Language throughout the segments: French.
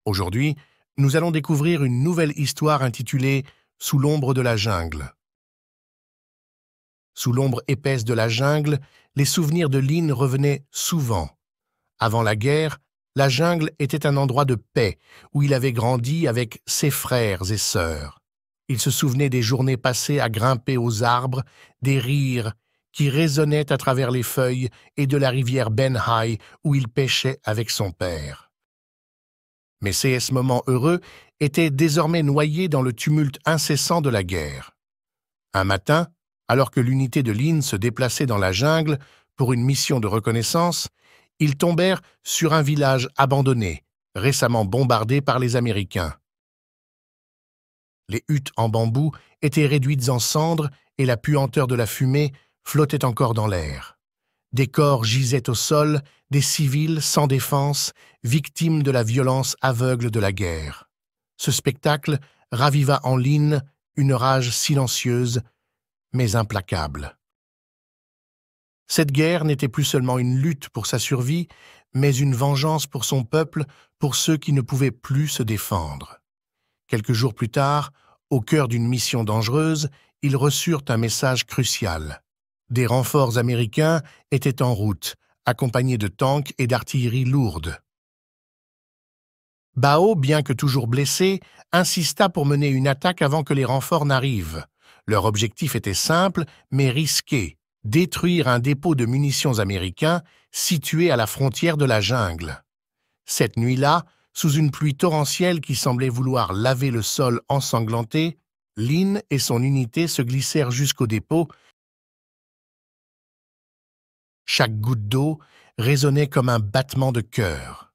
Aujourd'hui, nous allons découvrir une nouvelle histoire intitulée « Sous l'ombre de la jungle ». Sous l'ombre épaisse de la jungle, les souvenirs de Lynn revenaient souvent. Avant la guerre, la jungle était un endroit de paix où il avait grandi avec ses frères et sœurs. Il se souvenait des journées passées à grimper aux arbres, des rires qui résonnaient à travers les feuilles et de la rivière Benhai où il pêchait avec son père. Mais ces moments heureux étaient désormais noyés dans le tumulte incessant de la guerre. Un matin, alors que l'unité de Lynn se déplaçait dans la jungle pour une mission de reconnaissance, ils tombèrent sur un village abandonné, récemment bombardé par les Américains. Les huttes en bambou étaient réduites en cendres et la puanteur de la fumée flottait encore dans l'air. Des corps gisaient au sol, des civils sans défense, victimes de la violence aveugle de la guerre. Ce spectacle raviva en Lynn une rage silencieuse, mais implacable. Cette guerre n'était plus seulement une lutte pour sa survie, mais une vengeance pour son peuple, pour ceux qui ne pouvaient plus se défendre. Quelques jours plus tard, au cœur d'une mission dangereuse, ils reçurent un message crucial. Des renforts américains étaient en route, accompagnés de tanks et d'artillerie lourde. Bao, bien que toujours blessé, insista pour mener une attaque avant que les renforts n'arrivent. Leur objectif était simple, mais risqué, détruire un dépôt de munitions américain situé à la frontière de la jungle. Cette nuit-là, sous une pluie torrentielle qui semblait vouloir laver le sol ensanglanté, Lynn et son unité se glissèrent jusqu'au dépôt. Chaque goutte d'eau résonnait comme un battement de cœur.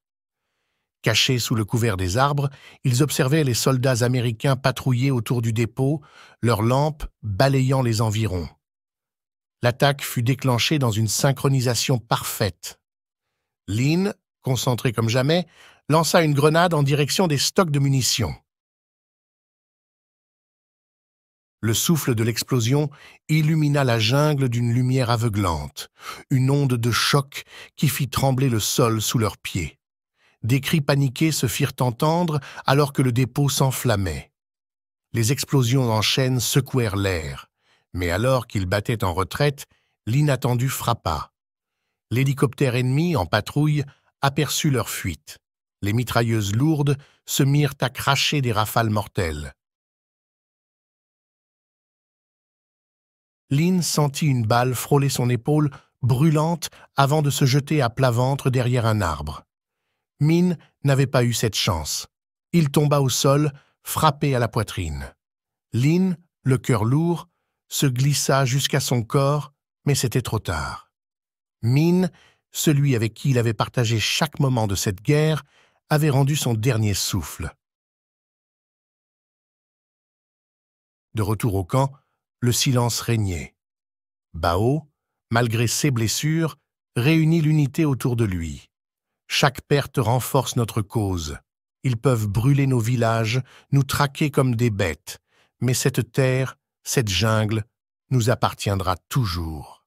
Cachés sous le couvert des arbres, ils observaient les soldats américains patrouiller autour du dépôt, leurs lampes balayant les environs. L'attaque fut déclenchée dans une synchronisation parfaite. Lynn, concentré comme jamais, lança une grenade en direction des stocks de munitions. Le souffle de l'explosion illumina la jungle d'une lumière aveuglante, une onde de choc qui fit trembler le sol sous leurs pieds. Des cris paniqués se firent entendre alors que le dépôt s'enflammait. Les explosions en chaîne secouèrent l'air, mais alors qu'ils battaient en retraite, l'inattendu frappa. L'hélicoptère ennemi, en patrouille, aperçut leur fuite. Les mitrailleuses lourdes se mirent à cracher des rafales mortelles. Lynn sentit une balle frôler son épaule, brûlante, avant de se jeter à plat ventre derrière un arbre. Min n'avait pas eu cette chance. Il tomba au sol, frappé à la poitrine. Lynn, le cœur lourd, se glissa jusqu'à son corps, mais c'était trop tard. Min, celui avec qui il avait partagé chaque moment de cette guerre, avait rendu son dernier souffle. De retour au camp, le silence régnait. Bao, malgré ses blessures, réunit l'unité autour de lui. Chaque perte renforce notre cause. Ils peuvent brûler nos villages, nous traquer comme des bêtes, mais cette terre, cette jungle, nous appartiendra toujours.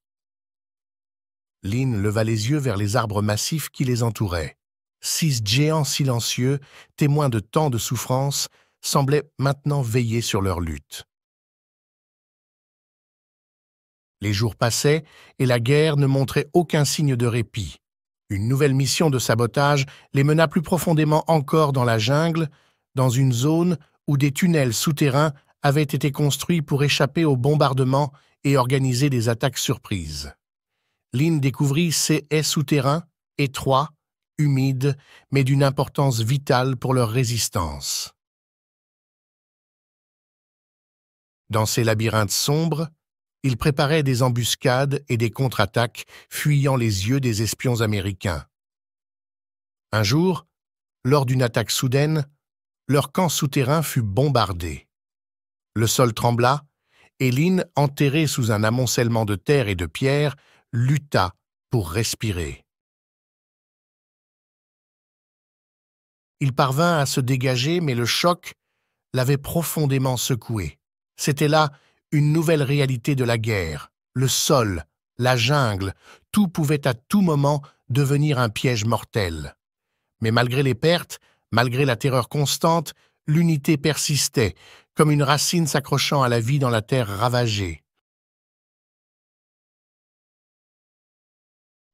Lynn leva les yeux vers les arbres massifs qui les entouraient. 6 géants silencieux, témoins de tant de souffrances, semblaient maintenant veiller sur leur lutte. Les jours passaient et la guerre ne montrait aucun signe de répit. Une nouvelle mission de sabotage les mena plus profondément encore dans la jungle, dans une zone où des tunnels souterrains avaient été construits pour échapper aux bombardements et organiser des attaques surprises. Lynn découvrit ces haies souterrains, étroits, humides, mais d'une importance vitale pour leur résistance. Dans ces labyrinthes sombres, ils préparaient des embuscades et des contre-attaques, fuyant les yeux des espions américains. Un jour, lors d'une attaque soudaine, leur camp souterrain fut bombardé. Le sol trembla, et Lynn, enterré sous un amoncellement de terre et de pierres, lutta pour respirer. Il parvint à se dégager, mais le choc l'avait profondément secoué. C'était là une nouvelle réalité de la guerre. Le sol, la jungle, tout pouvait à tout moment devenir un piège mortel. Mais malgré les pertes, Malgré la terreur constante, l'unité persistait, comme une racine s'accrochant à la vie dans la terre ravagée.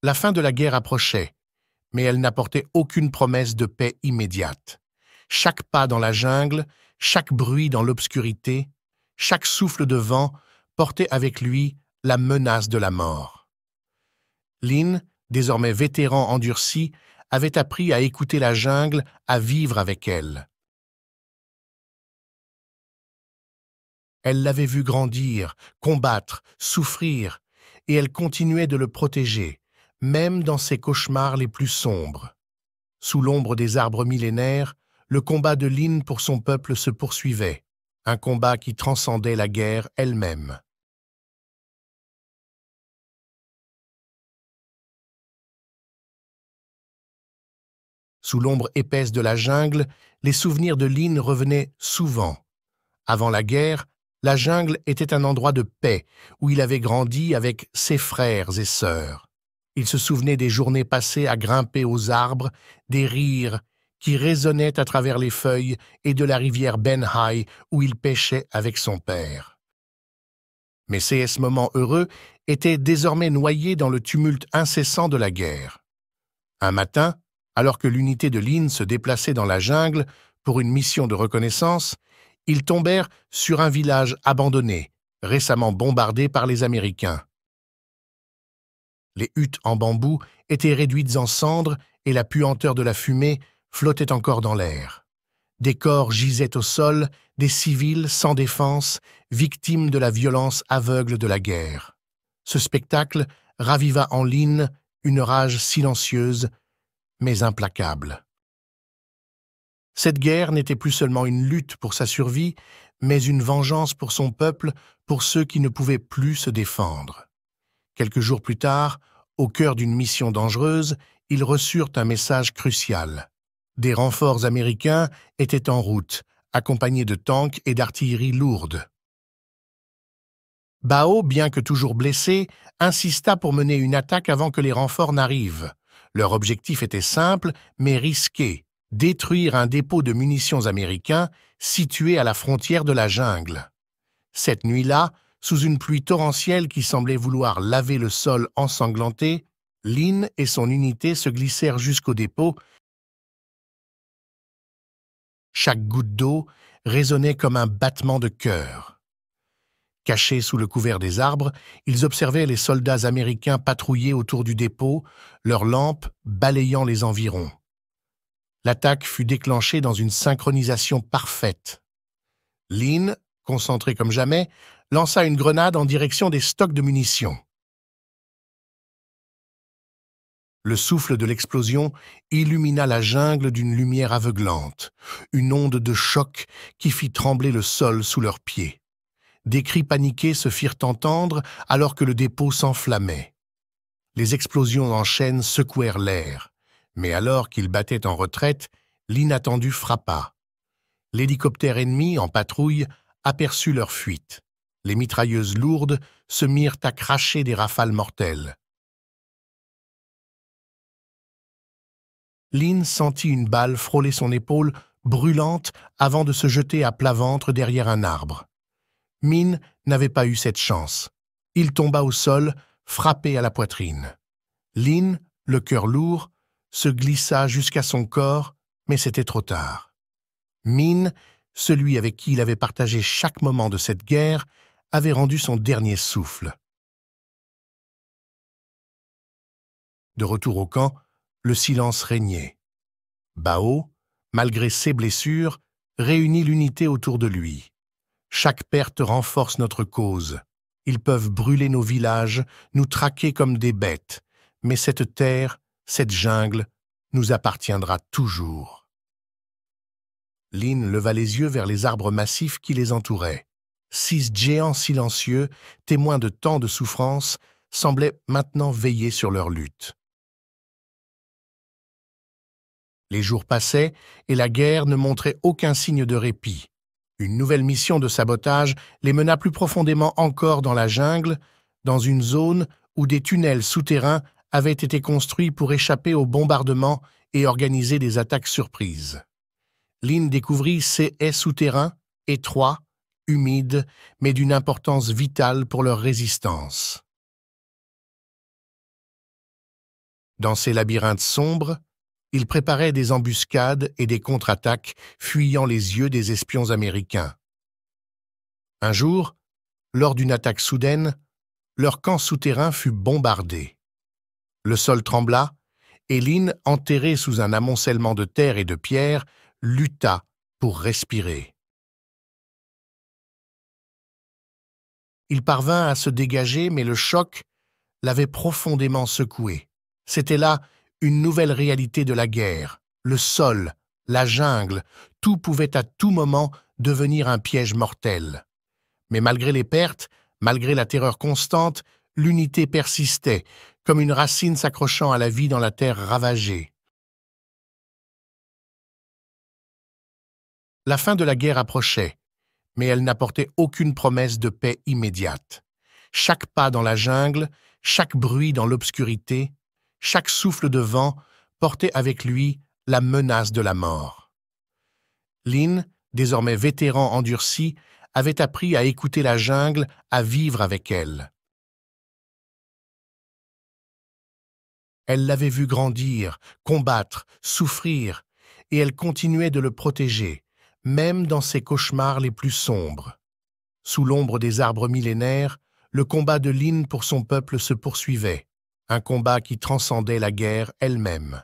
La fin de la guerre approchait, mais elle n'apportait aucune promesse de paix immédiate. Chaque pas dans la jungle, chaque bruit dans l'obscurité, chaque souffle de vent portait avec lui la menace de la mort. Lin, désormais vétéran endurci, avait appris à écouter la jungle, à vivre avec elle. Elle l'avait vu grandir, combattre, souffrir, et elle continuait de le protéger, même dans ses cauchemars les plus sombres. Sous l'ombre des arbres millénaires, le combat de Lin pour son peuple se poursuivait, un combat qui transcendait la guerre elle-même. Sous l'ombre épaisse de la jungle, les souvenirs de Lin revenaient souvent. Avant la guerre, la jungle était un endroit de paix où il avait grandi avec ses frères et sœurs. Il se souvenait des journées passées à grimper aux arbres, des rires qui résonnaient à travers les feuilles et de la rivière Benhai où il pêchait avec son père. Mais ces moments heureux étaient désormais noyés dans le tumulte incessant de la guerre. Un matin, alors que l'unité de Lin se déplaçait dans la jungle pour une mission de reconnaissance, ils tombèrent sur un village abandonné, récemment bombardé par les Américains. Les huttes en bambou étaient réduites en cendres et la puanteur de la fumée flottait encore dans l'air. Des corps gisaient au sol, des civils sans défense, victimes de la violence aveugle de la guerre. Ce spectacle raviva en Lin une rage silencieuse, mais implacable. Cette guerre n'était plus seulement une lutte pour sa survie, mais une vengeance pour son peuple, pour ceux qui ne pouvaient plus se défendre. Quelques jours plus tard, au cœur d'une mission dangereuse, ils reçurent un message crucial. Des renforts américains étaient en route, accompagnés de tanks et d'artillerie lourde. Bao, bien que toujours blessé, insista pour mener une attaque avant que les renforts n'arrivent. Leur objectif était simple, mais risqué: détruire un dépôt de munitions américain situé à la frontière de la jungle. Cette nuit-là, sous une pluie torrentielle qui semblait vouloir laver le sol ensanglanté, Lin et son unité se glissèrent jusqu'au dépôt. Chaque goutte d'eau résonnait comme un battement de cœur. Cachés sous le couvert des arbres, ils observaient les soldats américains patrouiller autour du dépôt, leurs lampes balayant les environs. L'attaque fut déclenchée dans une synchronisation parfaite. Lin, concentré comme jamais, lança une grenade en direction des stocks de munitions. Le souffle de l'explosion illumina la jungle d'une lumière aveuglante, une onde de choc qui fit trembler le sol sous leurs pieds. Des cris paniqués se firent entendre alors que le dépôt s'enflammait. Les explosions en chaîne secouèrent l'air, mais alors qu'ils battaient en retraite, l'inattendu frappa. L'hélicoptère ennemi, en patrouille, aperçut leur fuite. Les mitrailleuses lourdes se mirent à cracher des rafales mortelles. Lin sentit une balle frôler son épaule, brûlante, avant de se jeter à plat ventre derrière un arbre. Min n'avait pas eu cette chance. Il tomba au sol, frappé à la poitrine. Lin, le cœur lourd, se glissa jusqu'à son corps, mais c'était trop tard. Min, celui avec qui il avait partagé chaque moment de cette guerre, avait rendu son dernier souffle. De retour au camp, le silence régnait. Bao, malgré ses blessures, réunit l'unité autour de lui. Chaque perte renforce notre cause. Ils peuvent brûler nos villages, nous traquer comme des bêtes, mais cette terre, cette jungle, nous appartiendra toujours. Lin leva les yeux vers les arbres massifs qui les entouraient. 6 géants silencieux, témoins de tant de souffrance, semblaient maintenant veiller sur leur lutte. Les jours passaient et la guerre ne montrait aucun signe de répit. Une nouvelle mission de sabotage les mena plus profondément encore dans la jungle, dans une zone où des tunnels souterrains avaient été construits pour échapper aux bombardements et organiser des attaques surprises. Lin découvrit ces haies souterrains, étroits, humides, mais d'une importance vitale pour leur résistance. Dans ces labyrinthes sombres, il préparait des embuscades et des contre-attaques, fuyant les yeux des espions américains. Un jour, lors d'une attaque soudaine, leur camp souterrain fut bombardé. Le sol trembla, et Lin, enterré sous un amoncellement de terre et de pierres, lutta pour respirer. Il parvint à se dégager, mais le choc l'avait profondément secoué. C'était là une nouvelle réalité de la guerre. Le sol, la jungle, tout pouvait à tout moment devenir un piège mortel. Mais malgré les pertes, malgré la terreur constante, l'unité persistait, comme une racine s'accrochant à la vie dans la terre ravagée. La fin de la guerre approchait, mais elle n'apportait aucune promesse de paix immédiate. Chaque pas dans la jungle, chaque bruit dans l'obscurité, chaque souffle de vent portait avec lui la menace de la mort. Lin, désormais vétéran endurci, avait appris à écouter la jungle, à vivre avec elle. Elle l'avait vu grandir, combattre, souffrir, et elle continuait de le protéger, même dans ses cauchemars les plus sombres. Sous l'ombre des arbres millénaires, le combat de Lin pour son peuple se poursuivait, un combat qui transcendait la guerre elle-même.